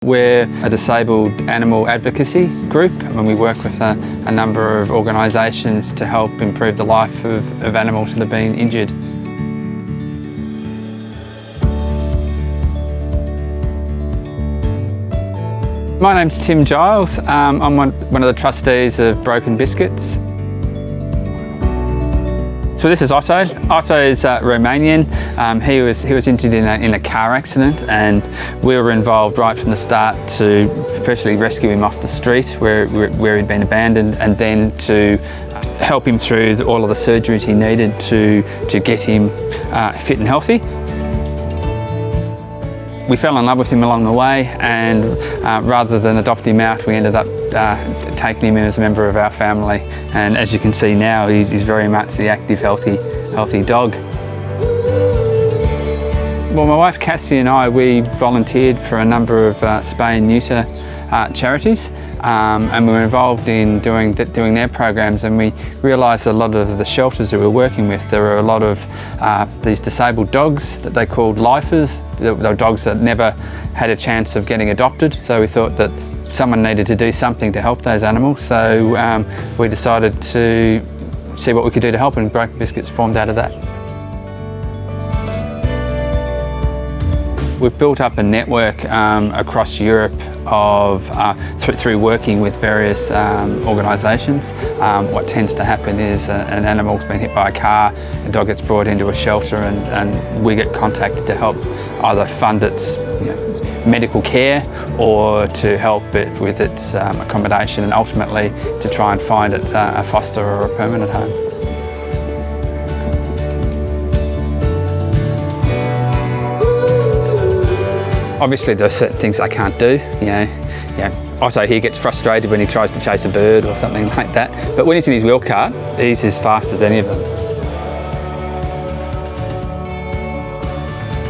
We're a disabled animal advocacy group and we work with a number of organisations to help improve the life of animals that have been injured. My name's Tim Giles. I'm one of the trustees of Broken Biscuits. So this is Otto. Otto is Romanian. He was injured in a car accident, and we were involved right from the start to firstly rescue him off the street where he'd been abandoned, and then to help him through all of the surgeries he needed to get him fit and healthy. We fell in love with him along the way, and rather than adopt him out, we ended up taking him in as a member of our family. And as you can see now, he's very much the active, healthy dog. Well, my wife Cassie and I, we volunteered for a number of spay and neuter charities, and we were involved in doing their programs, and we realised a lot of the shelters that we were working with, there were a lot of these disabled dogs that they called lifers. They were dogs that never had a chance of getting adopted, so we thought that someone needed to do something to help those animals, so we decided to see what we could do to help, and Broken Biscuits formed out of that. We've built up a network across Europe of through working with various organisations. What tends to happen is an animal's been hit by a car, the dog gets brought into a shelter, and we get contacted to help either fund its medical care or to help it with its accommodation, and ultimately to try and find it a foster or a permanent home. Obviously there are certain things I can't do, Also he gets frustrated when he tries to chase a bird or something like that, but when he's in his wheel cart, he's as fast as any of them.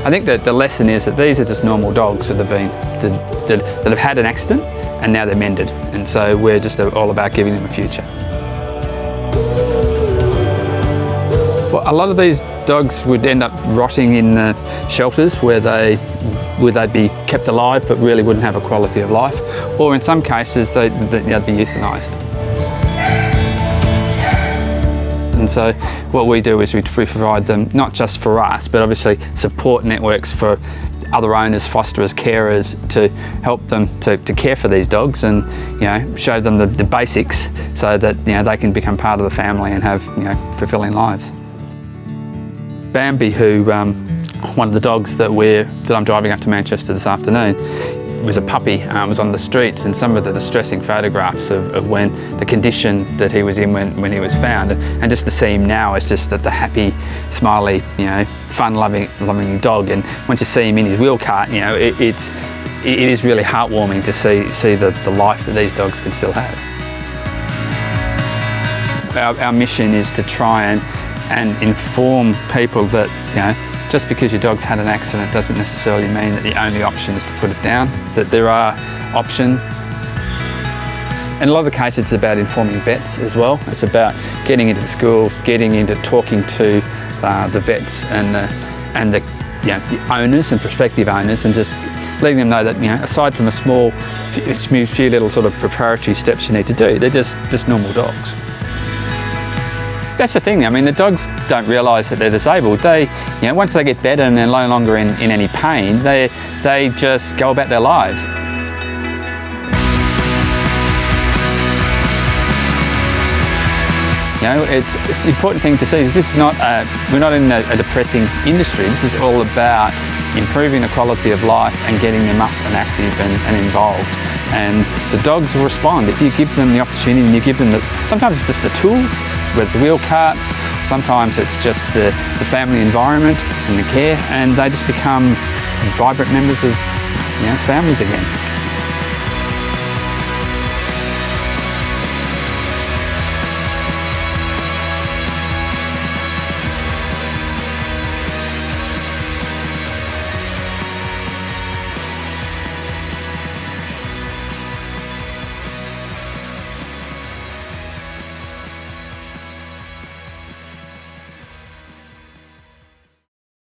I think that the lesson is that these are just normal dogs that have had an accident and now they're mended, and so we're just all about giving them a future. Well, a lot of these dogs would end up rotting in the shelters where they'd be kept alive but really wouldn't have a quality of life, or in some cases they'd be euthanised. And so what we do is we provide them, not just for us, but obviously support networks for other owners, fosterers, carers, to help them to care for these dogs and show them the basics so that they can become part of the family and have fulfilling lives. Bambi, who one of the dogs that I'm driving up to Manchester this afternoon, was a puppy, was on the streets, and some of the distressing photographs of when the condition that he was in when he was found, and just to see him now is just that the happy, smiley, fun-loving dog. And once you see him in his wheel cart, it is really heartwarming to see the life that these dogs can still have. Our mission is to try and inform people that just because your dog's had an accident doesn't necessarily mean that the only option is to put it down, that there are options. In a lot of the cases it's about informing vets as well. It's about getting into the schools, getting into talking to the vets and the owners and prospective owners, and just letting them know that aside from a few little sort of preparatory steps you need to do, they're just normal dogs. That's the thing. I mean, the dogs don't realise that they're disabled. They, once they get better and they're no longer in any pain, they just go about their lives. It's an important thing to see. This is not we're not in a depressing industry. This is all about improving the quality of life and getting them up and active and involved. And the dogs will respond if you give them the opportunity and you give them sometimes it's just the tools, whether it's the wheel carts, sometimes it's just the family environment and the care, and they just become vibrant members of families again.